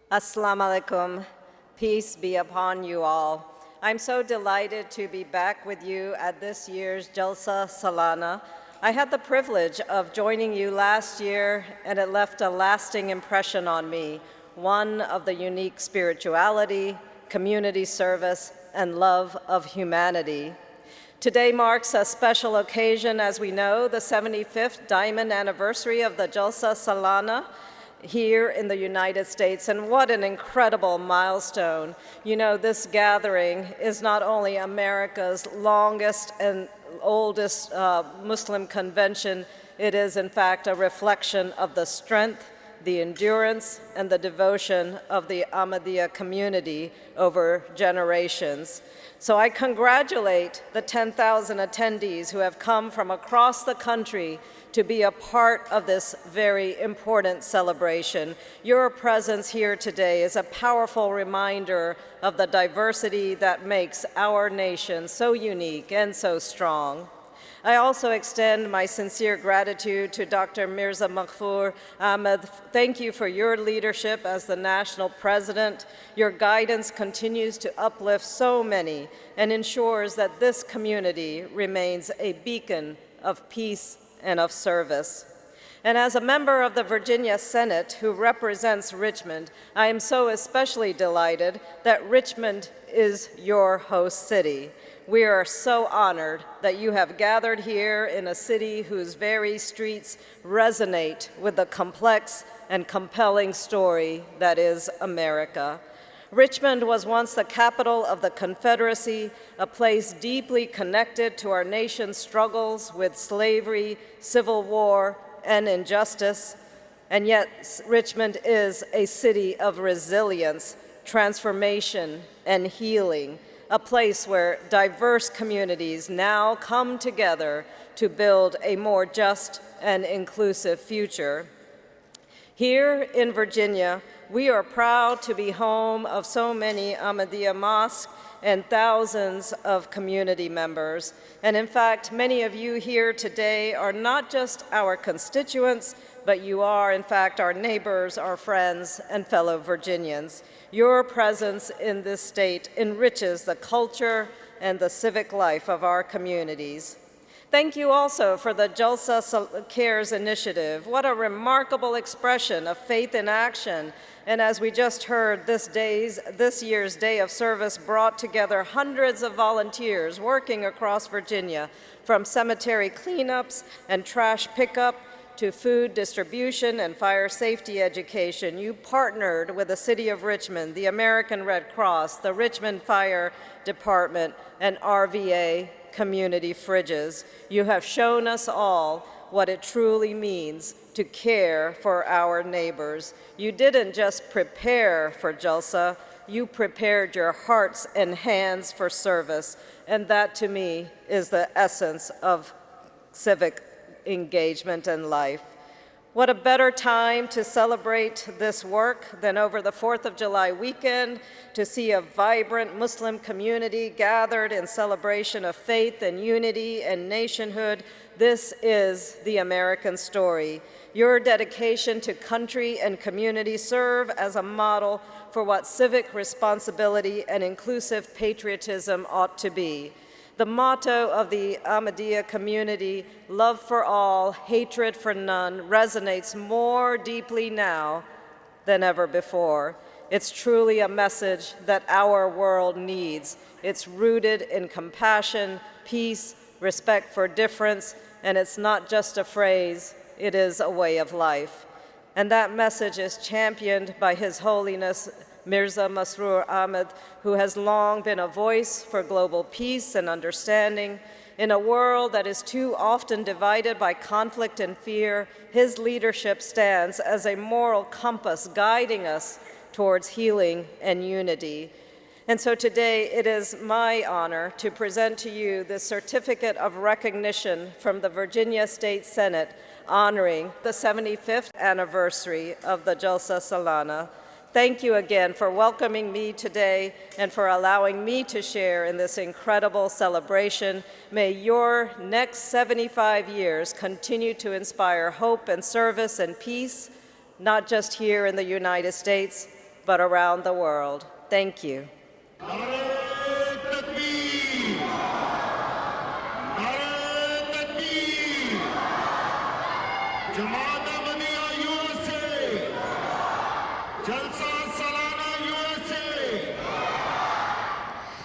Assalamu alaikum. Peace be upon you all. I'm so delighted to be back with you at this year's Jalsa Salana. I had the privilege of joining you last year, and it left a lasting impression on me, one of the unique spirituality, community service, and love of humanity. Today marks a special occasion, as we know, the 75th diamond anniversary of the Jalsa Salana here in the United States, and what an incredible milestone. You know, this gathering is not only America's longest and oldest Muslim convention, it is in fact a reflection of the strength, the endurance, and the devotion of the Ahmadiyya community over generations. So I congratulate the 10,000 attendees who have come from across the country to be a part of this very important celebration. Your presence here today is a powerful reminder of the diversity that makes our nation so unique and so strong. I also extend my sincere gratitude to Dr. Mirza Maghfur Ahmed. Thank you for your leadership as the national president. Your guidance continues to uplift so many and ensures that this community remains a beacon of peace and of service. And as a member of the Virginia Senate who represents Richmond, I am so especially delighted that Richmond is your host city. We are so honored that you have gathered here in a city whose very streets resonate with the complex and compelling story that is America. Richmond was once the capital of the Confederacy, a place deeply connected to our nation's struggles with slavery, civil war, and injustice. And yet, Richmond is a city of resilience, transformation, and healing, a place where diverse communities now come together to build a more just and inclusive future. Here in Virginia, we are proud to be home of so many Ahmadiyya mosques and thousands of community members. And in fact, many of you here today are not just our constituents, but you are, in fact, our neighbors, our friends, and fellow Virginians. Your presence in this state enriches the culture and the civic life of our communities. Thank you also for the Jalsa Cares initiative. What a remarkable expression of faith in action. And as we just heard, this year's Day of Service brought together hundreds of volunteers working across Virginia, from cemetery cleanups and trash pickup to food distribution and fire safety education. You partnered with the City of Richmond, the American Red Cross, the Richmond Fire Department, and RVA Community Fridges. You have shown us all what it truly means to care for our neighbors. You didn't just prepare for Jalsa, you prepared your hearts and hands for service, and that to me is the essence of civic engagement and life. What a better time to celebrate this work than over the 4th of July weekend, to see a vibrant Muslim community gathered in celebration of faith and unity and nationhood. This is the American story. Your dedication to country and community serve as a model for what civic responsibility and inclusive patriotism ought to be. The motto of the Ahmadiyya community, love for all, hatred for none, resonates more deeply now than ever before. It's truly a message that our world needs. It's rooted in compassion, peace, respect for difference, and it's not just a phrase, it is a way of life. And that message is championed by His Holiness Mirza Masroor Ahmed, who has long been a voice for global peace and understanding. In a world that is too often divided by conflict and fear, his leadership stands as a moral compass guiding us towards healing and unity. And so today it is my honor to present to you the certificate of recognition from the Virginia State Senate honoring the 75th anniversary of the Jalsa Salana. Thank you again for welcoming me today and for allowing me to share in this incredible celebration. May your next 75 years continue to inspire hope and service and peace, not just here in the United States, but around the world. Thank you. Nare Takbir! Nare Takbir! Jamaat